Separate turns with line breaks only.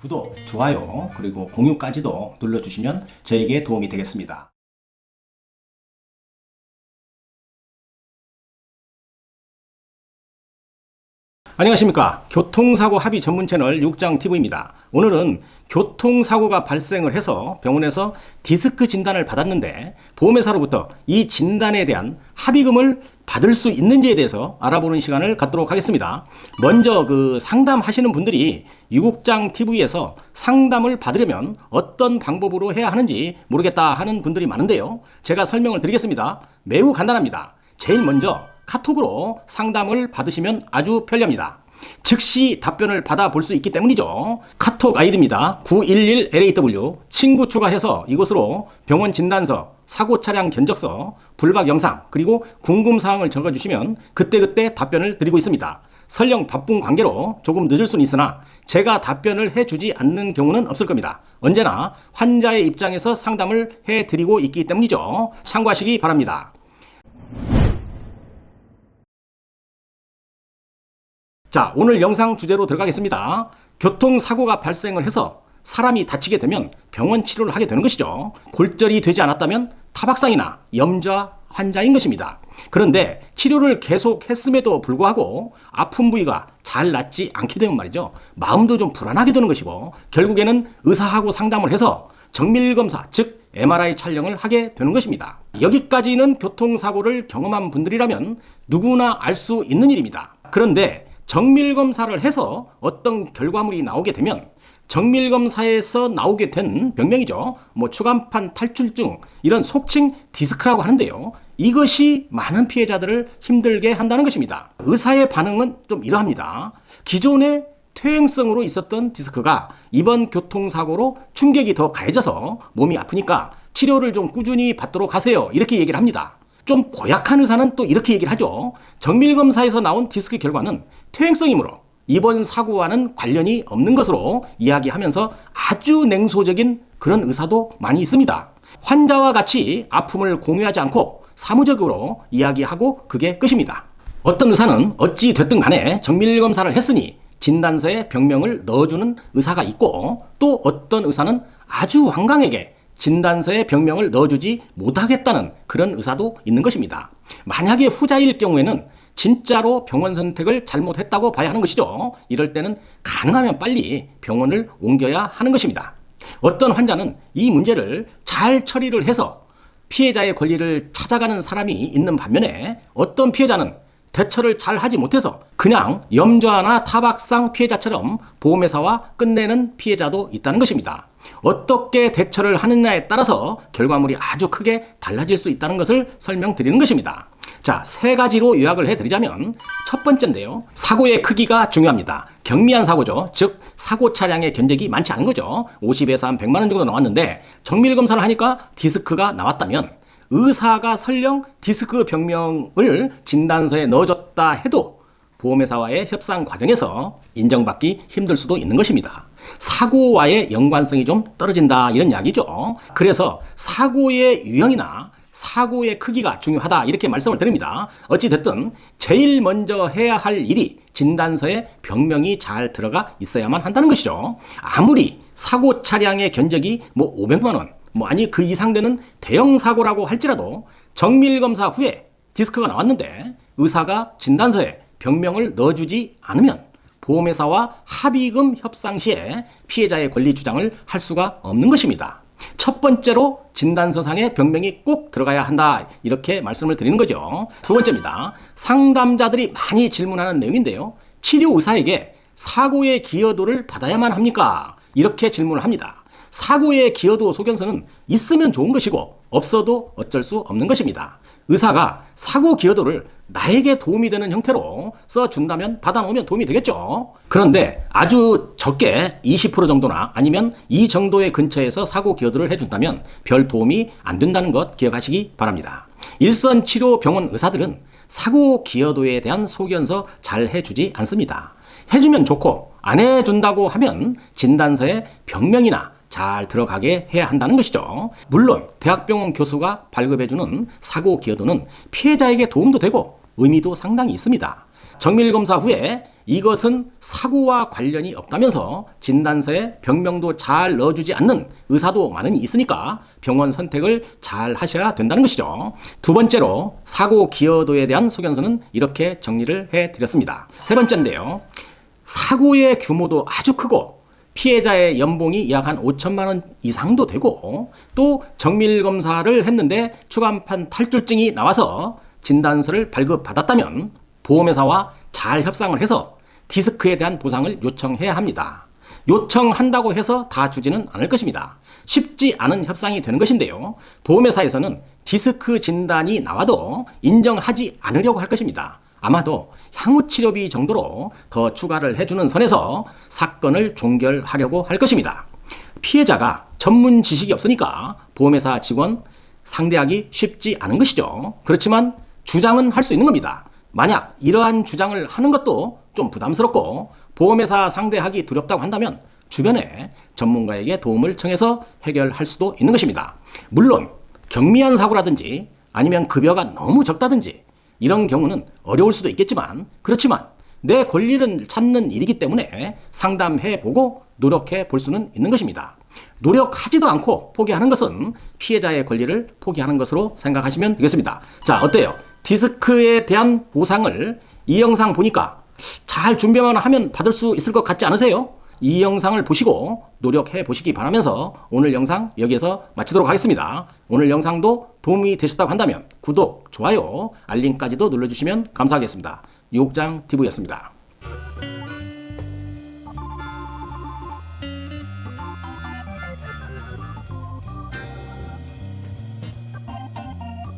구독, 좋아요, 그리고 공유까지도 눌러주시면 저에게 도움이 되겠습니다. 안녕하십니까. 교통사고 합의 전문 채널 육장TV입니다. 오늘은 교통사고가 발생을 해서 병원에서 디스크 진단을 받았는데 보험회사로부터 이 진단에 대한 합의금을 받을 수 있는지에 대해서 알아보는 시간을 갖도록 하겠습니다. 먼저 상담하시는 분들이 유국장TV에서 상담을 받으려면 어떤 방법으로 해야 하는지 모르겠다 하는 분들이 많은데요. 제가 설명을 드리겠습니다. 매우 간단합니다. 제일 먼저 카톡으로 상담을 받으시면 아주 편리합니다. 즉시 답변을 받아볼 수 있기 때문이죠. 카톡 아이디입니다. 911LAW 친구 추가해서 이곳으로 병원 진단서, 사고 차량 견적서, 불박 영상, 그리고 궁금사항을 적어주시면 그때그때 답변을 드리고 있습니다. 설령 바쁜 관계로 조금 늦을 수는 있으나 제가 답변을 해주지 않는 경우는 없을 겁니다. 언제나 환자의 입장에서 상담을 해드리고 있기 때문이죠. 참고하시기 바랍니다. 자, 오늘 영상 주제로 들어가겠습니다. 교통사고가 발생을 해서 사람이 다치게 되면 병원 치료를 하게 되는 것이죠. 골절이 되지 않았다면 타박상이나 염좌 환자인 것입니다. 그런데 치료를 계속 했음에도 불구하고 아픈 부위가 잘 낫지 않게 되면 말이죠. 마음도 좀 불안하게 되는 것이고 결국에는 의사하고 상담을 해서 정밀검사, 즉 MRI 촬영을 하게 되는 것입니다. 여기까지는 교통사고를 경험한 분들이라면 누구나 알 수 있는 일입니다. 그런데 정밀검사를 해서 어떤 결과물이 나오게 되면 정밀검사에서 나오게 된 병명이죠. 추간판 탈출증, 이런 속칭 디스크라고 하는데요. 이것이 많은 피해자들을 힘들게 한다는 것입니다. 의사의 반응은 좀 이러합니다. 기존에 퇴행성으로 있었던 디스크가 이번 교통사고로 충격이 더 가해져서 몸이 아프니까 치료를 좀 꾸준히 받도록 하세요. 이렇게 얘기를 합니다. 좀 고약한 의사는 또 이렇게 얘기를 하죠. 정밀검사에서 나온 디스크 결과는 퇴행성이므로 이번 사고와는 관련이 없는 것으로 이야기하면서 아주 냉소적인 그런 의사도 많이 있습니다. 환자와 같이 아픔을 공유하지 않고 사무적으로 이야기하고 그게 끝입니다. 어떤 의사는 어찌 됐든 간에 정밀검사를 했으니 진단서에 병명을 넣어주는 의사가 있고, 또 어떤 의사는 아주 완강하게 진단서에 병명을 넣어주지 못하겠다는 그런 의사도 있는 것입니다. 만약에 후자일 경우에는 진짜로 병원 선택을 잘못했다고 봐야 하는 것이죠. 이럴 때는 가능하면 빨리 병원을 옮겨야 하는 것입니다. 어떤 환자는 이 문제를 잘 처리를 해서 피해자의 권리를 찾아가는 사람이 있는 반면에 어떤 피해자는 대처를 잘 하지 못해서 그냥 염좌나 타박상 피해자처럼 보험회사와 끝내는 피해자도 있다는 것입니다. 어떻게 대처를 하느냐에 따라서 결과물이 아주 크게 달라질 수 있다는 것을 설명드리는 것입니다. 자, 세 가지로 요약을 해드리자면 첫 번째인데요. 사고의 크기가 중요합니다. 경미한 사고죠. 즉 사고 차량의 견적이 많지 않은 거죠. 50에서 한 100만 원 정도 나왔는데 정밀검사를 하니까 디스크가 나왔다면 의사가 설령 디스크 병명을 진단서에 넣어줬다 해도 보험회사와의 협상 과정에서 인정받기 힘들 수도 있는 것입니다. 사고와의 연관성이 좀 떨어진다, 이런 이야기죠. 그래서 사고의 유형이나 사고의 크기가 중요하다, 이렇게 말씀을 드립니다. 어찌됐든 제일 먼저 해야 할 일이 진단서에 병명이 잘 들어가 있어야만 한다는 것이죠. 아무리 사고 차량의 견적이 500만 원, 아니 그 이상 되는 대형 사고라고 할지라도 정밀검사 후에 디스크가 나왔는데 의사가 진단서에 병명을 넣어주지 않으면 보험회사와 합의금 협상 시에 피해자의 권리 주장을 할 수가 없는 것입니다. 첫 번째로 진단서상에 병명이 꼭 들어가야 한다, 이렇게 말씀을 드리는 거죠. 두 번째입니다. 상담자들이 많이 질문하는 내용인데요. 치료 의사에게 사고의 기여도를 받아야만 합니까? 이렇게 질문을 합니다. 사고의 기여도 소견서는 있으면 좋은 것이고 없어도 어쩔 수 없는 것입니다. 의사가 사고 기여도를 나에게 도움이 되는 형태로 써준다면 받아놓으면 도움이 되겠죠. 그런데 아주 적게 20% 정도나 아니면 이 정도의 근처에서 사고 기여도를 해준다면 별 도움이 안 된다는 것 기억하시기 바랍니다. 일선 치료 병원 의사들은 사고 기여도에 대한 소견서 잘 해주지 않습니다. 해주면 좋고 안 해준다고 하면 진단서에 병명이나 잘 들어가게 해야 한다는 것이죠. 물론 대학병원 교수가 발급해주는 사고 기여도는 피해자에게 도움도 되고 의미도 상당히 있습니다. 정밀검사 후에 이것은 사고와 관련이 없다면서 진단서에 병명도 잘 넣어주지 않는 의사도 많이 있으니까 병원 선택을 잘 하셔야 된다는 것이죠. 두 번째로 사고 기여도에 대한 소견서는 이렇게 정리를 해드렸습니다. 세 번째인데요. 사고의 규모도 아주 크고 피해자의 연봉이 약 한 5천만 원 이상도 되고 또 정밀검사를 했는데 추간판 탈출증이 나와서 진단서를 발급받았다면 보험회사와 잘 협상을 해서 디스크에 대한 보상을 요청해야 합니다. 요청한다고 해서 다 주지는 않을 것입니다. 쉽지 않은 협상이 되는 것인데요. 보험회사에서는 디스크 진단이 나와도 인정하지 않으려고 할 것입니다. 아마도 향후 치료비 정도로 더 추가를 해주는 선에서 사건을 종결하려고 할 것입니다. 피해자가 전문 지식이 없으니까 보험회사 직원 상대하기 쉽지 않은 것이죠. 그렇지만 주장은 할 수 있는 겁니다. 만약 이러한 주장을 하는 것도 좀 부담스럽고 보험회사 상대하기 두렵다고 한다면 주변에 전문가에게 도움을 청해서 해결할 수도 있는 것입니다. 물론 경미한 사고라든지 아니면 급여가 너무 적다든지 이런 경우는 어려울 수도 있겠지만 그렇지만 내 권리를 찾는 일이기 때문에 상담해보고 노력해 볼 수는 있는 것입니다. 노력하지도 않고 포기하는 것은 피해자의 권리를 포기하는 것으로 생각하시면 되겠습니다. 자, 어때요? 디스크에 대한 보상을 이 영상 보니까 잘 준비만 하면 받을 수 있을 것 같지 않으세요? 이 영상을 보시고 노력해 보시기 바라면서 오늘 영상 여기에서 마치도록 하겠습니다. 오늘 영상도 도움이 되셨다고 한다면 구독, 좋아요, 알림까지도 눌러주시면 감사하겠습니다. 유옥장TV였습니다.